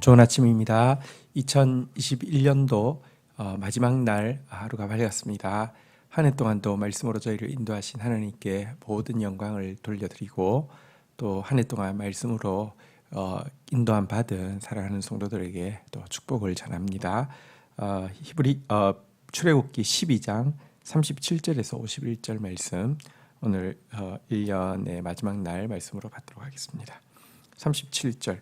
좋은 아침입니다. 2021년도 마지막 날 하루가 밝았습니다. 한 해 동안도 말씀으로 저희를 인도하신 하나님께 모든 영광을 돌려드리고 또 한 해 동안 말씀으로 인도함 받은 사랑하는 성도들에게 또 축복을 전합니다. 출애굽기 12장 37절에서 51절 말씀 오늘 1년의 마지막 날 말씀으로 받도록 하겠습니다. 37절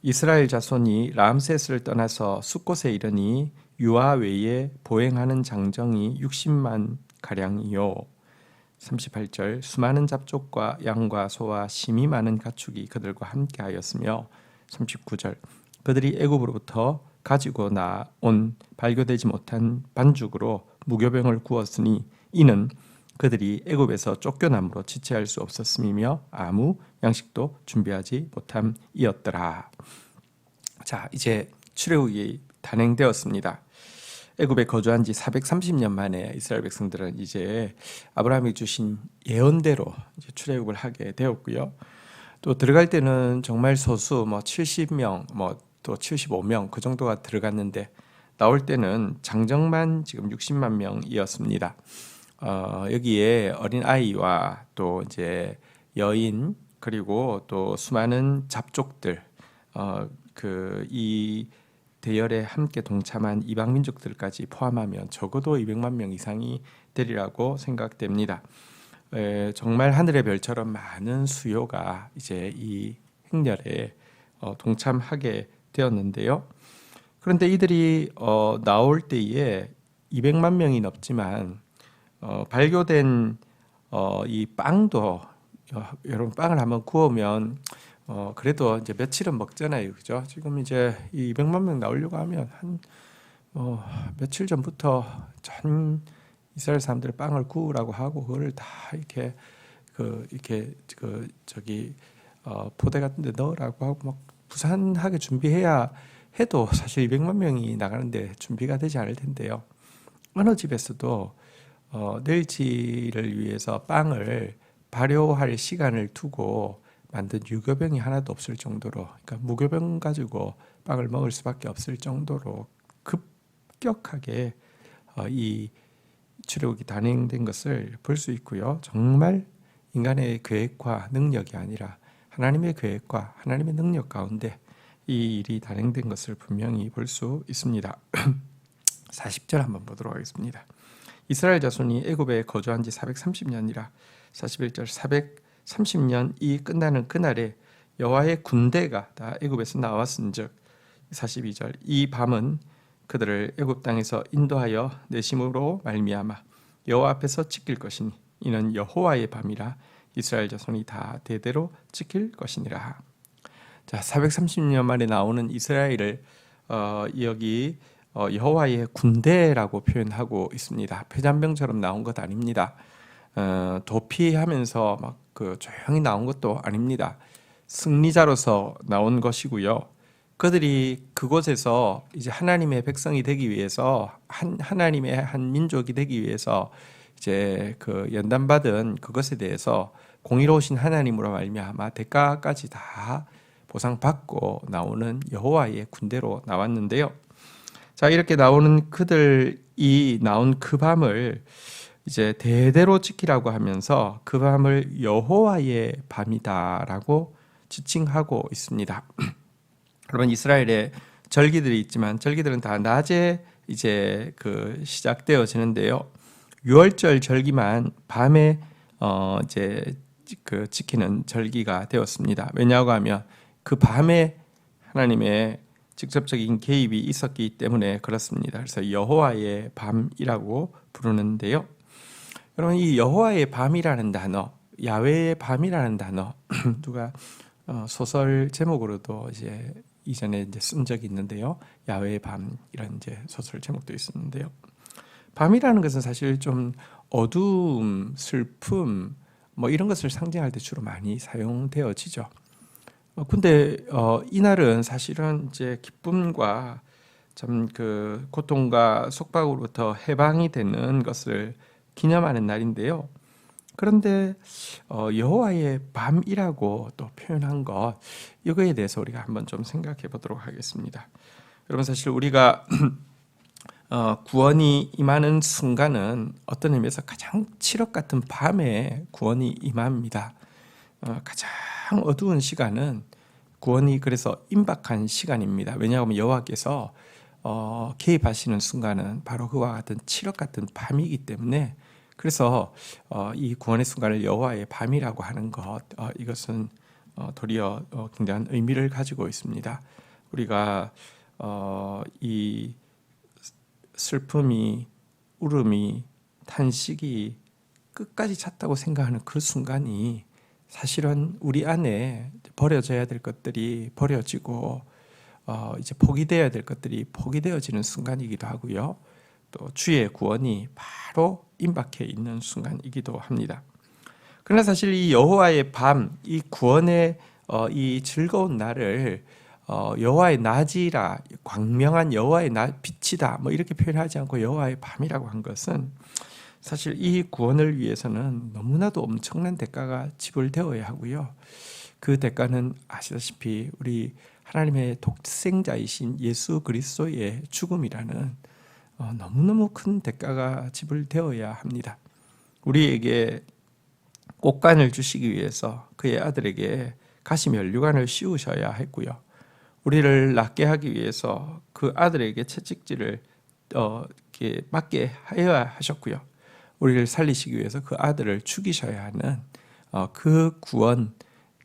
이스라엘 자손이 람세스를 떠나서 숫곳에 이르니 유아 외에 보행하는 장정이 60만 가량이요. 38절 수많은 잡족과 양과 소와 심이 많은 가축이 그들과 함께하였으며 39절 그들이 애굽으로부터 가지고 나온 발교되지 못한 반죽으로 무교병을 구웠으니 이는 그들이 애굽에서 쫓겨남으로 지체할 수 없었음이며 아무 양식도 준비하지 못함이었더라. 자, 이제 출애굽이 단행되었습니다. 애굽에 거주한 지 430년 만에 이스라엘 백성들은 이제 아브라함이 주신 예언대로 이제 출애굽을 하게 되었고요. 또 들어갈 때는 정말 소수 70명 또 75명 그 정도가 들어갔는데 나올 때는 장정만 지금 60만 명이었습니다. 여기에 어린 아이와 또 이제 여인 그리고 또 수많은 잡족들 이 대열에 함께 동참한 이방 민족들까지 포함하면 적어도 200만 명 이상이 되리라고 생각됩니다. 정말 하늘의 별처럼 많은 수요가 이제 이 행렬에 동참하게 되었는데요. 그런데 이들이 나올 때에 200만 명이 넘지만 발교된 이 빵도 여러분 빵을 한번 구우면 그래도 이제 며칠은 먹잖아요, 그죠? 지금 이제 이 200만 명 나오려고 하면 한 며칠 전부터 전 이스라엘 사람들 빵을 구우라고 하고 그걸 다 이렇게 포대 같은데 넣으라고 하고 막 부산하게 준비해야 해도 사실 200만 명이 나가는데 준비가 되지 않을 텐데요. 어느 집에서도 내일치를 위해서 빵을 발효할 시간을 두고 만든 유교병이 하나도 없을 정도로, 그러니까 무교병 가지고 빵을 먹을 수밖에 없을 정도로 급격하게 이 출애굽이 단행된 것을 볼 수 있고요. 정말 인간의 계획과 능력이 아니라 하나님의 계획과 하나님의 능력 가운데 이 일이 단행된 것을 분명히 볼 수 있습니다. 40절 한번 보도록 하겠습니다. 이스라엘 자손이 애굽에 거주한 지 430년이라 41절 430년이 끝나는 그날에 여호와의 군대가 다 애굽에서 나왔은즉 42절 이 밤은 그들을 애굽 땅에서 인도하여 내심으로 말미암아 여호와 앞에서 지킬 것이니 이는 여호와의 밤이라 이스라엘 자손이 다 대대로 지킬 것이니라. 자, 430년 만에 나오는 이스라엘을 여기 여호와의 군대라고 표현하고 있습니다. 패잔병처럼 나온 것 아닙니다. 도피하면서 막 조용히 나온 것도 아닙니다. 승리자로서 나온 것이고요. 그들이 그곳에서 이제 하나님의 백성이 되기 위해서 하나님의 한 민족이 되기 위해서 이제 연단받은 그것에 대해서 공의로우신 하나님으로 말미암아 대가까지 다 보상받고 나오는 여호와의 군대로 나왔는데요. 자, 이렇게 나오는 그들이 나온 그 밤을 이제 대대로 지키라고 하면서 그 밤을 여호와의 밤이다라고 지칭하고 있습니다. 여러분, 이스라엘에 절기들이 있지만 절기들은 다 낮에 이제 시작되어지는데요. 6월절 절기만 밤에 이제 지키는 절기가 되었습니다. 왜냐하고 하면 그 밤에 하나님의 직접적인 개입이 있었기 때문에 그렇습니다. 그래서 여호와의 밤이라고 부르는데요. 여러분, 이 여호와의 밤이라는 단어, 야훼의 밤이라는 단어 누가 소설 제목으로도 이제 이전에 이제 쓴 적이 있는데요. 야훼의 밤 이런 이제 소설 제목도 있었는데요. 밤이라는 것은 사실 좀 어두움, 슬픔 이런 것을 상징할 때 주로 많이 사용되어지죠. 근데 이날은 사실은 이제 기쁨과 참 고통과 속박으로부터 해방이 되는 것을 기념하는 날인데요. 그런데 여호와의 밤이라고 또 표현한 것, 이거에 대해서 우리가 한번 좀 생각해 보도록 하겠습니다. 여러분, 사실 우리가 구원이 임하는 순간은 어떤 의미에서 가장 칠흑 같은 밤에 구원이 임합니다. 가장 어두운 시간은 구원이 그래서 임박한 시간입니다. 왜냐하면 여호와께서 개입하시는 순간은 바로 그와 같은 칠흑 같은 밤이기 때문에, 그래서 이 구원의 순간을 여호와의 밤이라고 하는 것, 이것은 도리어 굉장한 의미를 가지고 있습니다. 우리가 이 슬픔이, 울음이, 탄식이 끝까지 찼다고 생각하는 그 순간이 사실은 우리 안에 버려져야 될 것들이 버려지고 이제 포기되어야 될 것들이 포기되어지는 순간이기도 하고요. 또 주의 구원이 바로 임박해 있는 순간이기도 합니다. 그러나 사실 이 여호와의 밤, 이 구원의 이 즐거운 날을 여호와의 낮이라, 광명한 여호와의 빛이다, 뭐 이렇게 표현하지 않고 여호와의 밤이라고 한 것은 사실 이 구원을 위해서는 너무나도 엄청난 대가가 지불되어야 하고요. 그 대가는 아시다시피 우리 하나님의 독생자이신 예수 그리스도의 죽음이라는 너무너무 큰 대가가 지불되어야 합니다. 우리에게 꽃간을 주시기 위해서 그의 아들에게 가시 면류관을 씌우셔야 했고요. 우리를 낫게 하기 위해서 그 아들에게 채찍질을 맞게 하여야 하셨고요. 우리를 살리시기 위해서 그 아들을 죽이셔야 하는 그 구원,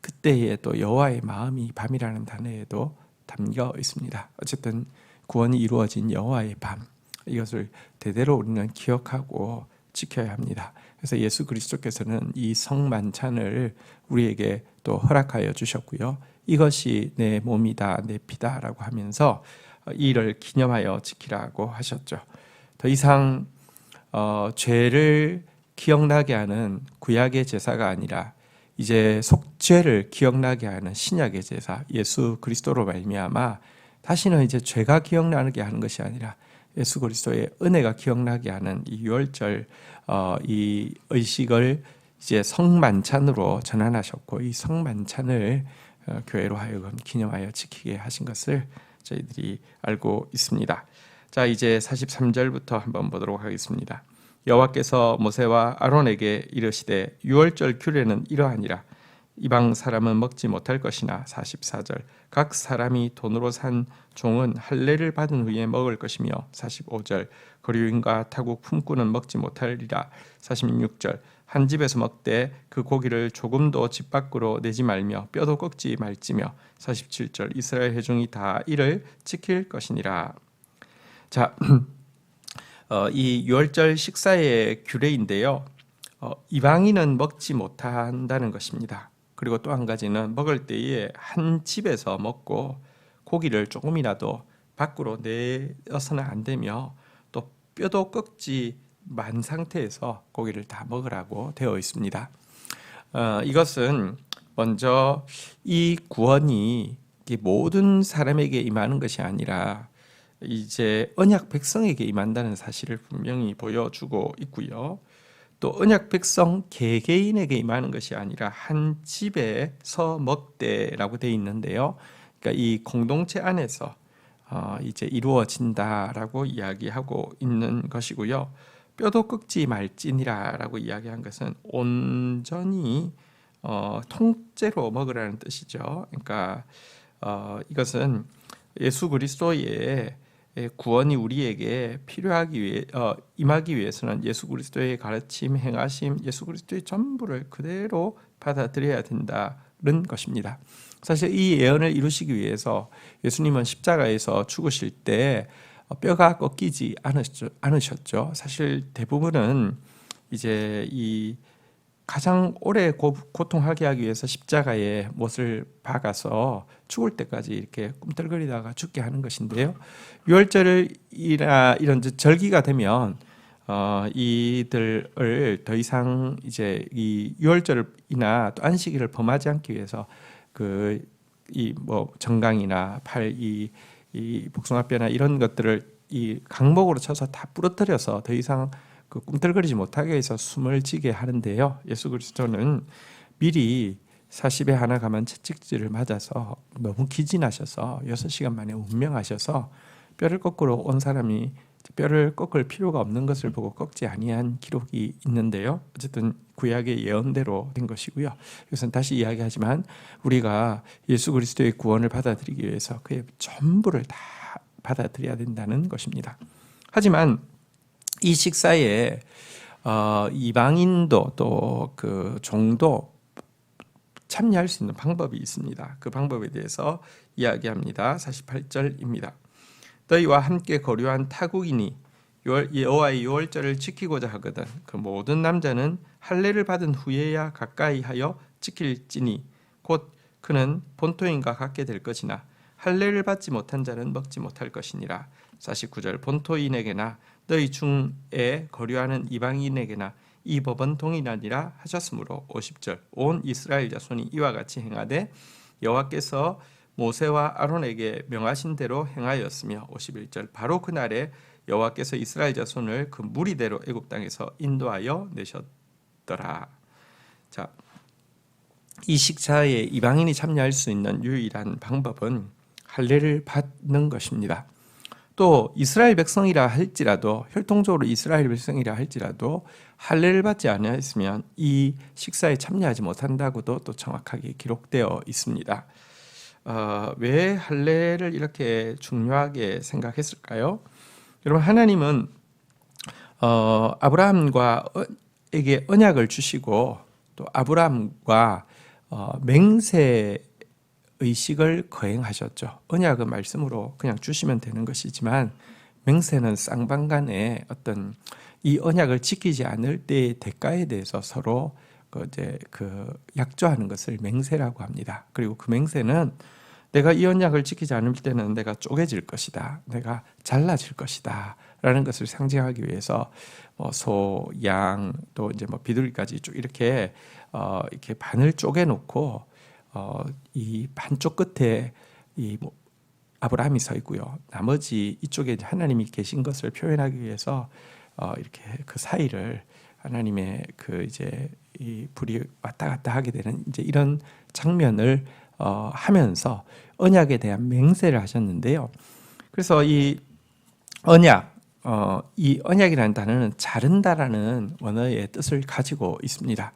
그때에 또 여호와의 마음이 밤이라는 단어에도 담겨 있습니다. 어쨌든 구원이 이루어진 여호와의 밤, 이것을 대대로 우리는 기억하고 지켜야 합니다. 그래서 예수 그리스도께서는 이 성만찬을 우리에게 또 허락하여 주셨고요. 이것이 내 몸이다, 내 피다라고 하면서 이를 기념하여 지키라고 하셨죠. 더 이상 죄를 기억나게 하는 구약의 제사가 아니라 이제 속죄를 기억나게 하는 신약의 제사, 예수 그리스도로 말미암아 다시는 이제 죄가 기억나게 하는 것이 아니라 예수 그리스도의 은혜가 기억나게 하는 이 유월절 이 의식을 이제 성만찬으로 전환하셨고, 이 성만찬을 교회로 하여금 기념하여 지키게 하신 것을 저희들이 알고 있습니다. 자, 이제 43절부터 한번 보도록 하겠습니다. 여호와께서 모세와 아론에게 이르시되 유월절 규례는 이러하니라. 이방 사람은 먹지 못할 것이나 44절 각 사람이 돈으로 산 종은 할례를 받은 후에 먹을 것이며 45절 거류인과 타국 품꾼은 먹지 못하리라. 46절 한 집에서 먹되 그 고기를 조금도 집 밖으로 내지 말며 뼈도 꺾지 말지며 47절 이스라엘 회중이 다 이를 지킬 것이니라. 자, 이 유월절 식사의 규례인데요. 이방인은 먹지 못한다는 것입니다. 그리고 또 한 가지는 먹을 때에 한 집에서 먹고 고기를 조금이라도 밖으로 내어서는 안 되며 또 뼈도 꺾지 만 상태에서 고기를 다 먹으라고 되어 있습니다. 이것은 먼저 이 구원이 모든 사람에게 임하는 것이 아니라 이제 언약 백성에게 임한다는 사실을 분명히 보여주고 있고요. 또 언약 백성 개개인에게 임하는 것이 아니라 한 집에서 먹되라고 되어 있는데요. 그러니까 이 공동체 안에서 이제 이루어진다라고 이야기하고 있는 것이고요. 뼈도 꺾지 말지니라라고 이야기한 것은 온전히 통째로 먹으라는 뜻이죠. 그러니까 이것은 예수 그리스도의 구원이 우리에게 필요하기 위해 임하기 위해서는 예수 그리스도의 가르침, 행하심, 예수 그리스도의 전부를 그대로 받아들여야 된다는 것입니다. 사실 이 예언을 이루시기 위해서 예수님은 십자가에서 죽으실 때 뼈가 꺾이지 않으셨죠. 사실 대부분은 이제 이 가장 오래 고통하게 하기 위해서 십자가에 못을 박아서 죽을 때까지 이렇게 꿈틀거리다가 죽게 하는 것인데요. 유월절이나 이런 절기가 되면 이들을 더 이상 이제 이 유월절이나 또 안식일을 범하지 않기 위해서 그 이 뭐 정강이나 이 복숭아뼈나 이런 것들을 이 강목으로 쳐서 다 부러뜨려서 더 이상 그 꿈틀거리지 못하게 해서 숨을 지게 하는데요. 예수 그리스도는 미리 40에 하나 감한 채찍질을 맞아서 너무 기진하셔서 6시간 만에 운명하셔서 뼈를 꺾으러 온 사람이 뼈를 꺾을 필요가 없는 것을 보고 꺾지 아니한 기록이 있는데요. 어쨌든 구약의 예언대로 된 것이고요. 이것은 다시 이야기하지만 우리가 예수 그리스도의 구원을 받아들이기 위해서 그의 전부를 다 받아들여야 된다는 것입니다. 하지만 이 식사에 이방인도 또 그 종도 참여할 수 있는 방법이 있습니다. 그 방법에 대해서 이야기합니다. 48절입니다. 너희와 함께 거류한 타국인이 여호와의 유월절을 지키고자 하거든 그 모든 남자는 할례를 받은 후에야 가까이 하여 지킬지니 곧 그는 본토인과 같게 될 것이나 할례를 받지 못한 자는 먹지 못할 것이니라. 49절 본토인에게나 너희 중에 거류하는 이방인에게나 이 법은 동일하니라 하셨으므로 50절 온 이스라엘 자손이 이와 같이 행하되 여호와께서 모세와 아론에게 명하신 대로 행하였으며 51절 바로 그날에 여호와께서 이스라엘 자손을 그 무리대로 애굽 땅에서 인도하여 내셨더라. 자, 이 식사에 이방인이 참여할 수 있는 유일한 방법은 할례를 받는 것입니다. 또 이스라엘 백성이라 할지라도 혈통적으로 이스라엘 백성이라 할지라도 할례를 받지 않았으면 이 식사에 참여하지 못한다고도 또 정확하게 기록되어 있습니다. 왜 할례를 이렇게 중요하게 생각했을까요? 여러분 하나님은 아브라함에게 언약을 주시고 또 아브라함과 맹세 의식을 거행하셨죠. 언약은 말씀으로 그냥 주시면 되는 것이지만 맹세는 쌍방간에 어떤 이 언약을 지키지 않을 때의 대가에 대해서 서로 약조하는 것을 맹세라고 합니다. 그리고 그 맹세는 내가 이 언약을 지키지 않을 때는 내가 쪼개질 것이다, 내가 잘라질 것이다 라는 것을 상징하기 위해서 소, 양, 또 이제 비둘기까지 쭉 이렇게 반을 쪼개놓고 이 반쪽 끝에 아브라함이 서 있고요. 나머지 이쪽에 하나님이 계신 것을 표현하기 위해서 이렇게 그 사이를 하나님의 이 불이 왔다 갔다 하게 되는 이제 이런 장면을 하면서 언약에 대한 맹세를 하셨는데요. 그래서 이 언약, 이 언약이라는 단어는 자른다라는 원어의 뜻을 가지고 있습니다.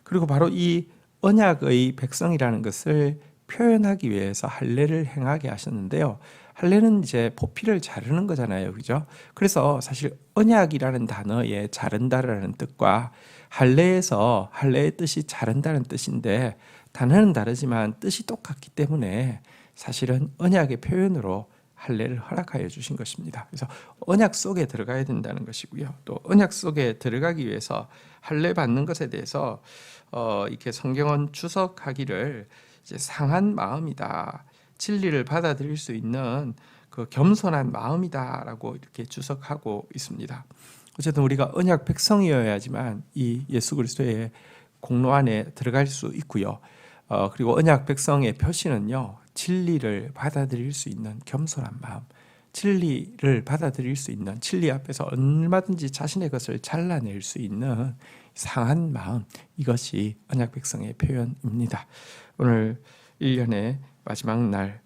그리고 바로 이 언약의 백성이라는 것을 표현하기 위해서 할례를 행하게 하셨는데요. 할례는 이제 포피를 자르는 거잖아요, 그죠? 그래서 사실 언약이라는 단어의 자른다라는 뜻과 할례에서 할례의 뜻이 자른다는 뜻인데 단어는 다르지만 뜻이 똑같기 때문에 사실은 언약의 표현으로 할례를 허락하여 주신 것입니다. 그래서 언약 속에 들어가야 된다는 것이고요. 또 언약 속에 들어가기 위해서 할례 받는 것에 대해서 이렇게 성경은 추석하기를 이제 상한 마음이다, 진리를 받아들일 수 있는 그 겸손한 마음이다라고 이렇게 추석하고 있습니다. 어쨌든 우리가 언약 백성이어야지만 이 예수 그리스도의 공로 안에 들어갈 수 있고요. 그리고 언약 백성의 표시는요, 진리를 받아들일 수 있는 겸손한 마음, 진리를 받아들일 수 있는, 진리 앞에서 얼마든지 자신의 것을 잘라낼 수 있는 상한 마음, 이것이 언약 백성의 표현입니다. 오늘 1년의 마지막 날,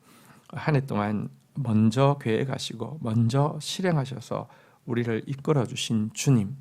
한 해 동안 먼저 계획하시고 먼저 실행하셔서 우리를 이끌어 주신 주님,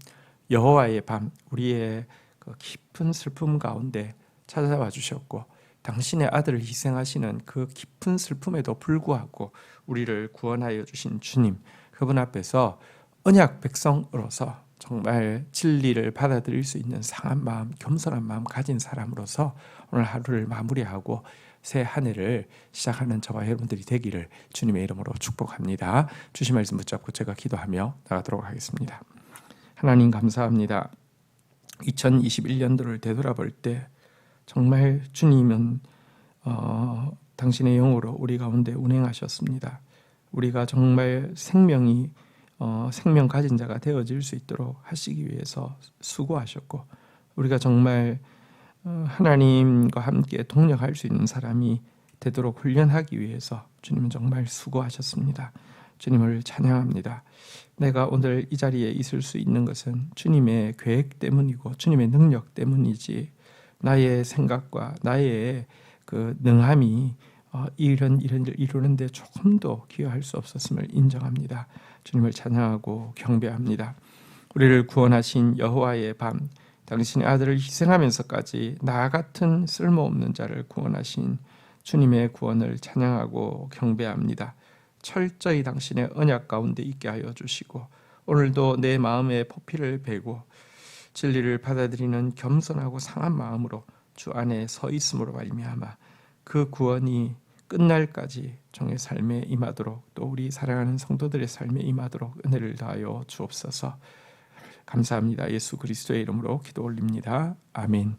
여호와의 밤, 우리의 그 깊은 슬픔 가운데 찾아와 주셨고 당신의 아들을 희생하시는 그 깊은 슬픔에도 불구하고 우리를 구원하여 주신 주님, 그분 앞에서 언약 백성으로서 정말 진리를 받아들일 수 있는 상한 마음, 겸손한 마음 가진 사람으로서 오늘 하루를 마무리하고 새 한 해를 시작하는 저와 여러분들이 되기를 주님의 이름으로 축복합니다. 주신 말씀 붙잡고 제가 기도하며 나가도록 하겠습니다. 하나님 감사합니다. 2021년도를 되돌아볼 때 정말 주님은 당신의 영으로 우리 가운데 운행하셨습니다. 우리가 정말 생명 가진 자가 되어질 수 있도록 하시기 위해서 수고하셨고, 우리가 정말 하나님과 함께 동력할 수 있는 사람이 되도록 훈련하기 위해서 주님은 정말 수고하셨습니다. 주님을 찬양합니다. 내가 오늘 이 자리에 있을 수 있는 것은 주님의 계획 때문이고 주님의 능력 때문이지 나의 생각과 나의 그 능함이 이런 일을 이루는데 조금도 기여할 수 없었음을 인정합니다. 주님을 찬양하고 경배합니다. 우리를 구원하신 여호와의 밤, 당신의 아들을 희생하면서까지 나 같은 쓸모없는 자를 구원하신 주님의 구원을 찬양하고 경배합니다. 철저히 당신의 언약 가운데 있게 하여 주시고 오늘도 내 마음에 포피를 베고 진리를 받아들이는 겸손하고 상한 마음으로 주 안에 서 있음으로 말미암아 그 구원이 끝날까지 종의 삶에 임하도록 또 우리 사랑하는 성도들의 삶에 임하도록 은혜를 다하여 주옵소서. 감사합니다. 예수 그리스도의 이름으로 기도 올립니다. 아멘.